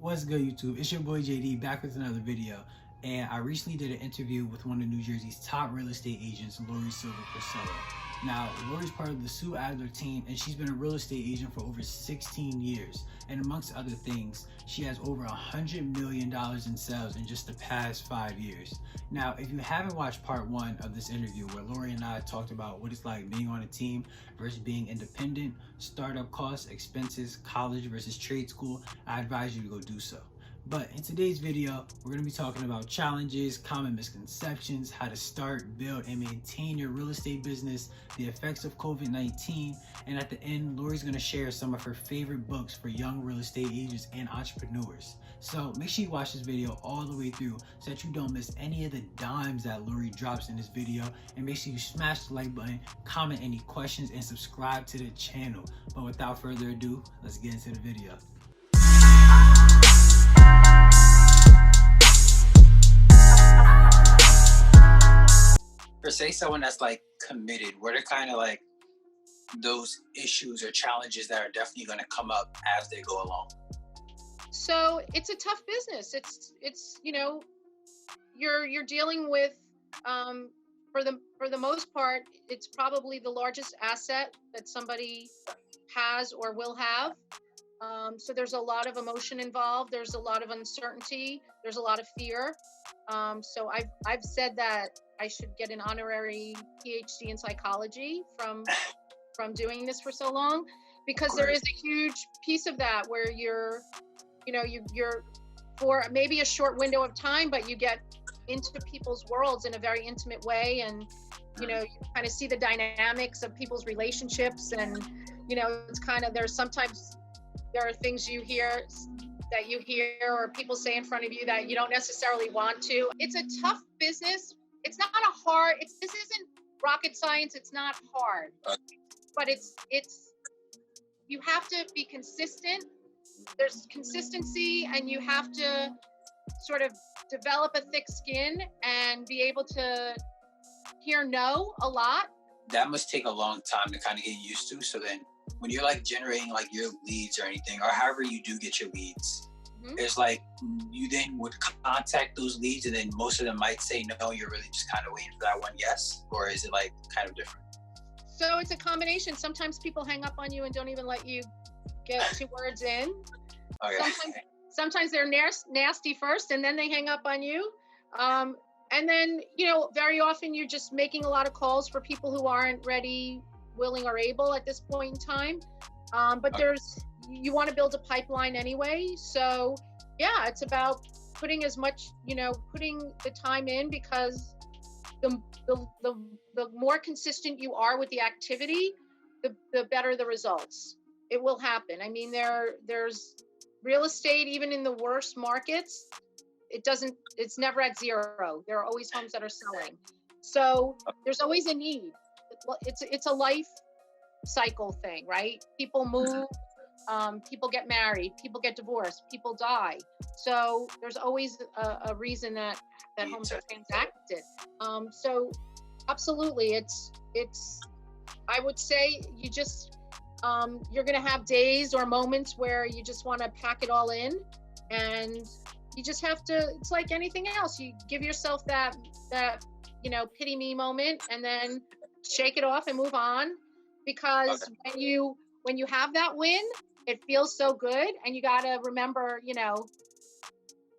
What's good, YouTube? It's your boy JD back with another video. And I recently did an interview with one of New Jersey's top real estate agents, Laurie Silver-Corsello. Now, Laurie's part of the Sue Adler team, and she's been a real estate agent for over 16 years. And amongst other things, she has over $100 million in sales in just the past 5 years. Now, if you haven't watched part 1 of this interview where Laurie and I talked about what it's like being on a team versus being independent, startup costs, expenses, college versus trade school, I advise you to go do so. But in today's video, we're going to be talking about challenges, common misconceptions, how to start, build, and maintain your real estate business, the effects of COVID-19, and at the end, Laurie's going to share some of her favorite books for young real estate agents and entrepreneurs. So make sure you watch this video all the way through so that you don't miss any of the dimes that Laurie drops in this video, and make sure you smash the like button, comment any questions, and subscribe to the channel. But without further ado, let's get into the video. For say someone that's like committed, what are kind of like those issues or challenges that are definitely going to come up as they go along? So it's a tough business. It's you're dealing with for the most part, it's probably the largest asset that somebody has or will have. So there's a lot of emotion involved. There's a lot of uncertainty. There's a lot of fear. So I've said that I should get an honorary PhD in psychology from doing this for so long, because there is a huge piece of that where you're for maybe a short window of time, but you get into people's worlds in a very intimate way, and you kind of see the dynamics of people's relationships, and it's kind of sometimes there are things you hear or people say in front of you that you don't necessarily want to. It's a tough business. It's not this isn't rocket science. It's not hard, but it's you have to be consistent. There's consistency, and you have to sort of develop a thick skin and be able to hear no a lot. That must take a long time to kind of get used to. So then when you're like generating like your leads or anything, or however you do get your leads, it's like you then would contact those leads, and then most of them might say no, you're really just kind of waiting for that one yes? Or is it like kind of different? So it's a combination. Sometimes people hang up on you and don't even let you get 2 words in. Okay. Sometimes they're nasty first, and then they hang up on you. And then, very often you're just making a lot of calls for people who aren't ready, willing, or able at this point in time. But you want to build a pipeline anyway. So yeah, it's about putting as much, putting the time in, because the more consistent you are with the activity, the better the results. It will happen. I mean, there's real estate, even in the worst markets, it's never at zero. There are always homes that are selling. So there's always a need. It's a life cycle thing, right? People move, people get married, people get divorced, people die. So there's always a reason that homes are transacted. So absolutely, it's I would say you just you're going to have days or moments where you just want to pack it all in, and you just have to, it's like anything else. You give yourself that pity me moment, and then shake it off and move on, because when you have that win, it feels so good. And you got to remember,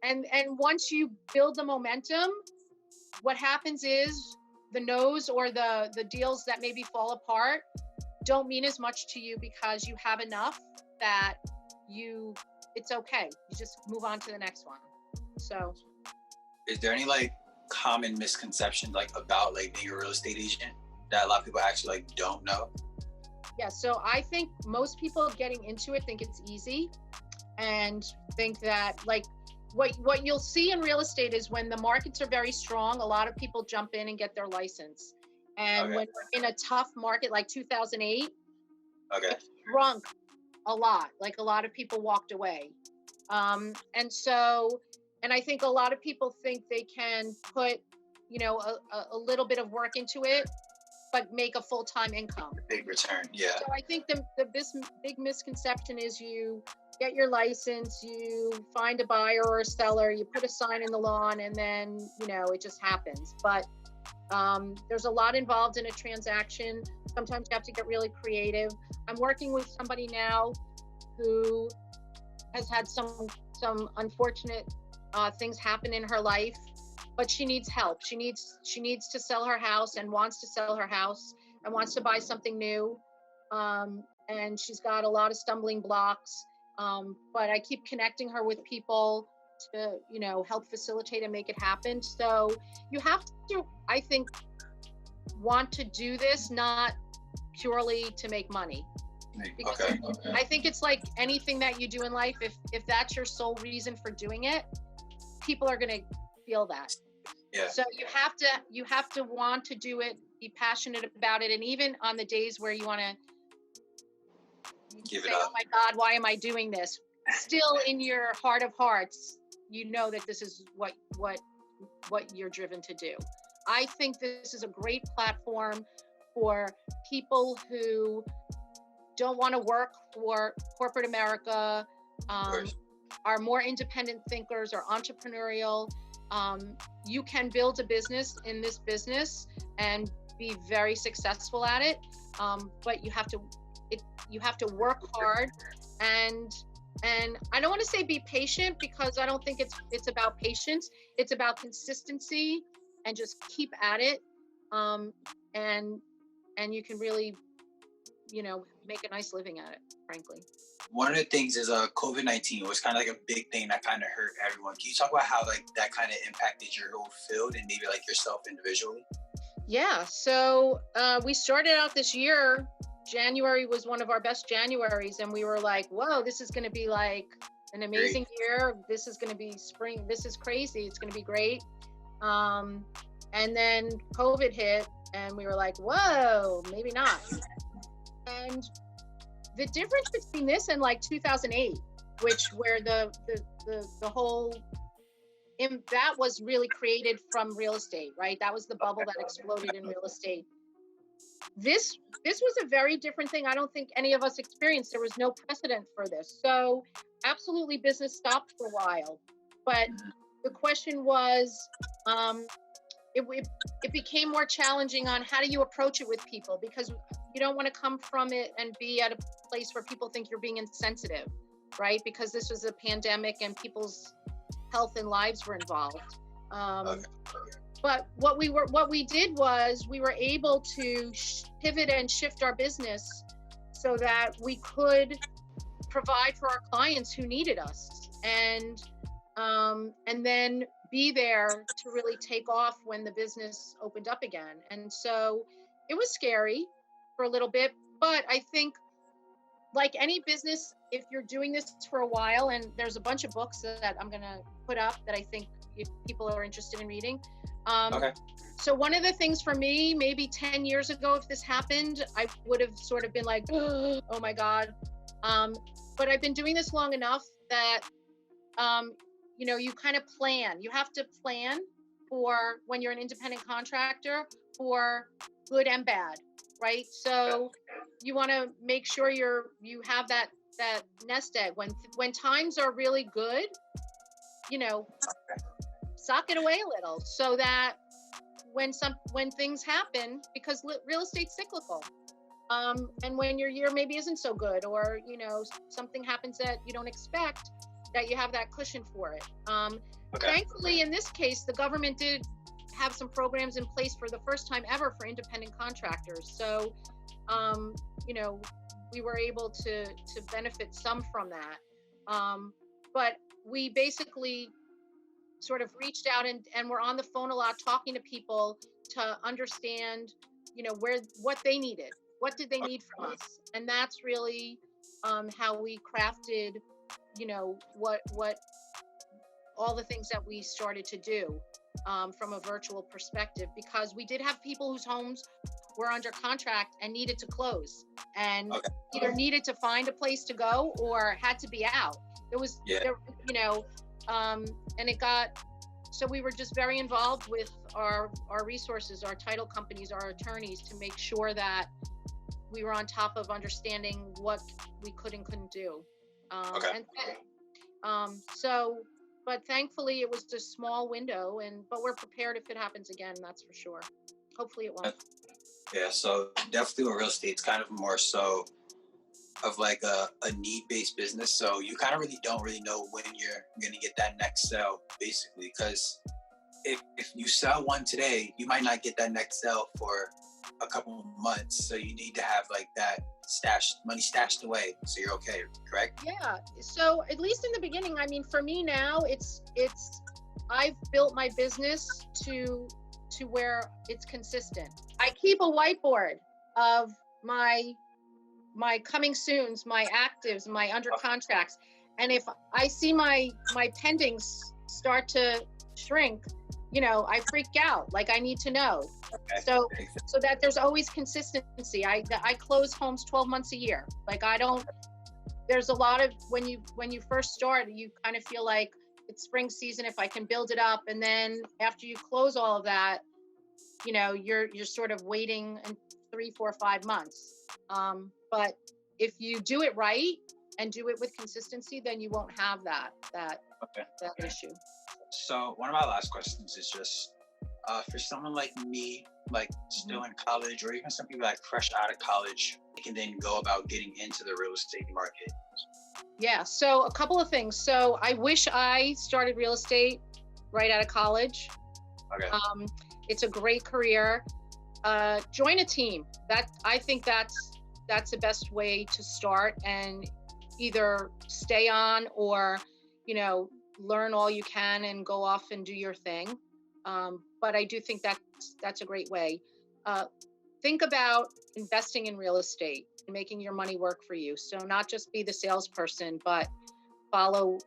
and once you build the momentum, what happens is the no's or the deals that maybe fall apart don't mean as much to you, because you have enough that it's okay. You just move on to the next one. So is there any like common misconception like about like being a real estate agent that a lot of people actually like don't know? Yeah, so I think most people getting into it think it's easy, and think that like what you'll see in real estate is when the markets are very strong, a lot of people jump in and get their license. And when we're in a tough market like 2008, it shrunk a lot. Like a lot of people walked away. And I think a lot of people think they can put, a little bit of work into it, but make a full-time income. Big return, yeah. So I think the big misconception is you get your license, you find a buyer or a seller, you put a sign in the lawn, and then, it just happens. But there's a lot involved in a transaction. Sometimes you have to get really creative. I'm working with somebody now who has had some unfortunate things happen in her life, but she needs help. She needs to sell her house, and wants to sell her house, and wants to buy something new. And she's got a lot of stumbling blocks. But I keep connecting her with people to, help facilitate and make it happen. So you have to, I think, want to do this, not purely to make money. Because Okay. I think it's like anything that you do in life. If that's your sole reason for doing it, people are going to feel that. Yeah. So you have to want to do it, be passionate about it. And even on the days where you want to Give say, it up. oh my God, why am I doing this? Still in your heart of hearts, you know that this is what you're driven to do. I think this is a great platform for people who don't want to work for corporate America, are more independent thinkers, or entrepreneurial. You can build a business in this business and be very successful at it, but you have to work hard, and I don't want to say be patient, because I don't think it's about patience. It's about consistency, and just keep at it, and you can really, make a nice living at it, frankly. One of the things is COVID-19 was kind of like a big thing that kind of hurt everyone. Can you talk about how like that kind of impacted your whole field and maybe like yourself individually? Yeah, so we started out this year. January was one of our best Januaries, and we were like, whoa, this is going to be like an amazing year. This is going to be spring. This is crazy. It's going to be great. And then COVID hit, and we were like, whoa, maybe not. And the difference between this and like 2008, where the whole that was really created from real estate, right? That was the bubble that exploded in real estate. This was a very different thing. I don't think any of us experienced. There was no precedent for this. So absolutely business stopped for a while. But the question was, it became more challenging on how do you approach it with people, because you don't want to come from it and be at a place where people think you're being insensitive, right? Because this was a pandemic and people's health and lives were involved. But what we did was we were able to pivot and shift our business so that we could provide for our clients who needed us, and then be there to really take off when the business opened up again. And so it was scary for a little bit, but I think, like any business, if you're doing this for a while, and there's a bunch of books that I'm going to put up that I think if people are interested in reading. So one of the things for me, maybe 10 years ago, if this happened, I would have sort of been like, oh my God. But I've been doing this long enough that, you kind of plan. You have to plan for when you're an independent contractor, for good and bad, right? So you want to make sure you have that nest egg when times are really good, sock it away a little, so that when things happen, because real estate's cyclical, and when your year maybe isn't so good, or something happens that you don't expect, that you have that cushion for it. Thankfully, in this case, the government did have some programs in place for the first time ever for independent contractors. So, we were able to benefit some from that. But we basically sort of reached out and we're on the phone a lot, talking to people to understand, what they needed. What did they need from us? And that's really how we crafted, what all the things that we started to do from a virtual perspective, because we did have people whose homes were under contract and needed to close, and either needed to find a place to go or had to be out. It was, and it got, so we were just very involved with our resources, our title companies, our attorneys, to make sure that we were on top of understanding what we could and couldn't do. Okay. So, but thankfully it was a small window, but we're prepared if it happens again. That's for sure. Hopefully it won't. Yeah. So definitely with real estate, it's kind of more so of like a need-based business. So you kind of really don't really know when you're going to get that next sale, basically, because if you sell one today, you might not get that next sale for a couple of months. So you need to have like that money stashed away so you're okay, correct? Yeah. So at least in the beginning, I mean, for me now, I've built my business to where it's consistent. I keep a whiteboard of my coming soons, my actives, my under contracts. And if I see my pendings start to shrink, I freak out. Like, I need to know. Okay. So that there's always consistency. I close homes 12 months a year. Like, there's a lot of, when you first start, you kind of feel like it's spring season, if I can build it up. And then after you close all of that, you're sort of waiting in 3, 4, 5 months. But if you do it right and do it with consistency, then you won't have that issue. So one of my last questions is just for someone like me, like still in college, or even some people like fresh out of college, they can then go about getting into the real estate market. Yeah. So a couple of things. So I wish I started real estate right out of college. Okay. It's a great career. Join a team. I think that's the best way to start, and either stay on or, learn all you can and go off and do your thing. But I do think that's a great way. Think about investing in real estate and making your money work for you. So not just be the salesperson, but follow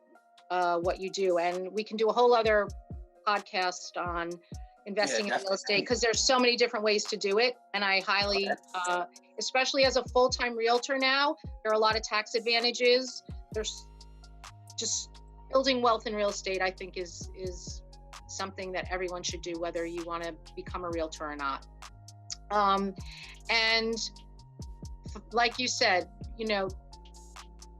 what you do. And we can do a whole other podcast on investing in real estate, because there's so many different ways to do it. And I highly, especially as a full-time realtor now, there are a lot of tax advantages. There's just building wealth in real estate, I think is something that everyone should do, whether you want to become a realtor or not. And like you said,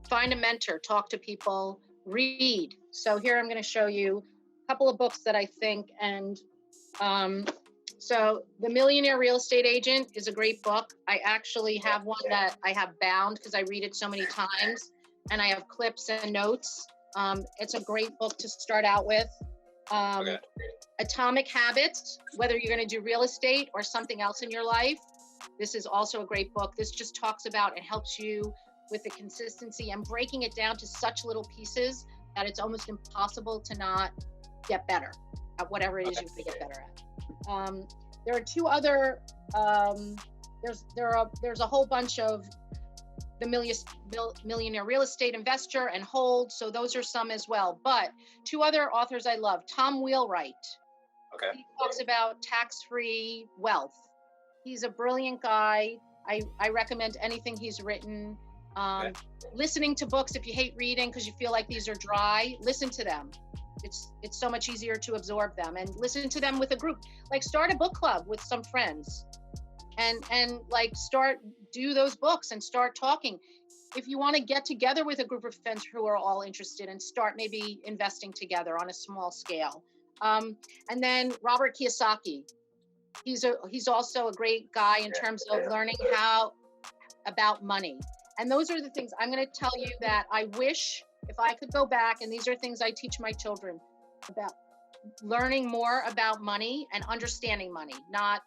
find a mentor, talk to people, read. So here I'm going to show you a couple of books that I think, and so The Millionaire Real Estate Agent is a great book. I actually have one that I have bound because I read it so many times, and I have clips and notes. It's a great book to start out with. Atomic Habits, whether you're going to do real estate or something else in your life, this is also a great book. This just talks about and helps you with the consistency and breaking it down to such little pieces that it's almost impossible to not get better at whatever it is you want to get better at. There are two other, there's a whole bunch of the Millionaire Real Estate Investor and Hold. So those are some as well. But two other authors I love, Tom Wheelwright. Okay. He talks about tax-free wealth. He's a brilliant guy. I recommend anything he's written. Listening to books, if you hate reading because you feel like these are dry, listen to them. It's so much easier to absorb them, and listen to them with a group. Like, start a book club with some friends, and like do those books and start talking. If you want to get together with a group of friends who are all interested and start maybe investing together on a small scale. And then Robert Kiyosaki, he's also a great guy in terms of learning about money. And those are the things I'm going to tell you that I wish if I could go back, and these are things I teach my children about learning more about money and understanding money, not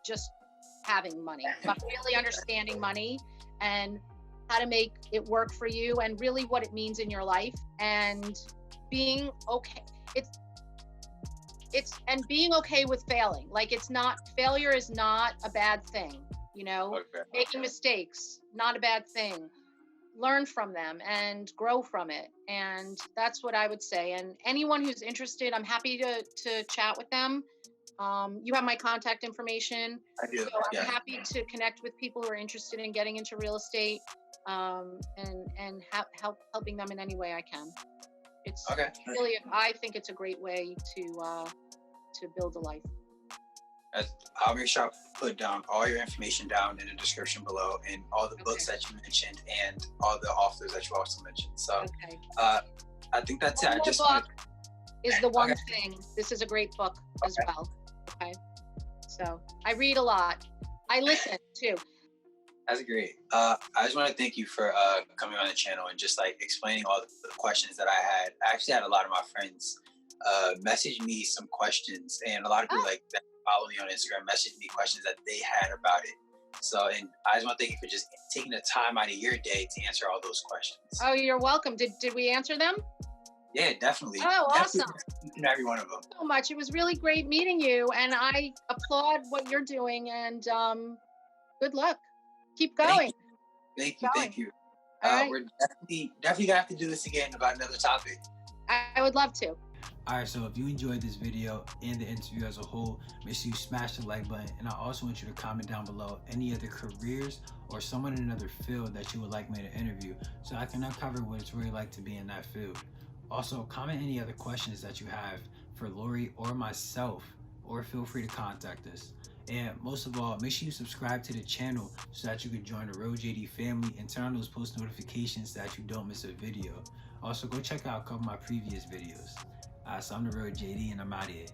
just having money, but really understanding money and how to make it work for you and really what it means in your life, and being okay. And being okay with failing. Like, failure is not a bad thing, making mistakes, not a bad thing. Learn from them and grow from it. And that's what I would say. And anyone who's interested, I'm happy to chat with them. You have my contact information. I do. So I'm happy to connect with people who are interested in getting into real estate, and helping them in any way I can. It's really, I think it's a great way to build a life. I'll make sure I put down all your information down in the description below, and all the books that you mentioned, and all the authors that you also mentioned. So, I think that's it. One I more just book want is The One Okay. Thing. This is a great book as well. Okay. So I read a lot. I listen too. That's great. I just want to thank you for coming on the channel and just like explaining all the questions that I had. I actually had a lot of my friends message me some questions, and a lot of people like that follow me on Instagram messaged me questions that they had about it. So, and I just want to thank you for just taking the time out of your day to answer all those questions. Oh, you're welcome. Did we answer them? Yeah, definitely. Oh, Definitely awesome. each and every one of them. So much. It was really great meeting you, and I applaud what you're doing, and good luck. Keep going. Thank you. Thank you. All right. We're definitely gonna have to do this again about another topic. I would love to. Alright, so if you enjoyed this video and the interview as a whole, make sure you smash the like button, and I also want you to comment down below any other careers or someone in another field that you would like me to interview, so I can uncover what it's really like to be in that field. Also, comment any other questions that you have for Laurie or myself, or feel free to contact us. And most of all, make sure you subscribe to the channel so that you can join the Real JD family and turn on those post notifications so that you don't miss a video. Also, go check out a couple of my previous videos. So I'm the Real JD, and I'm out of here.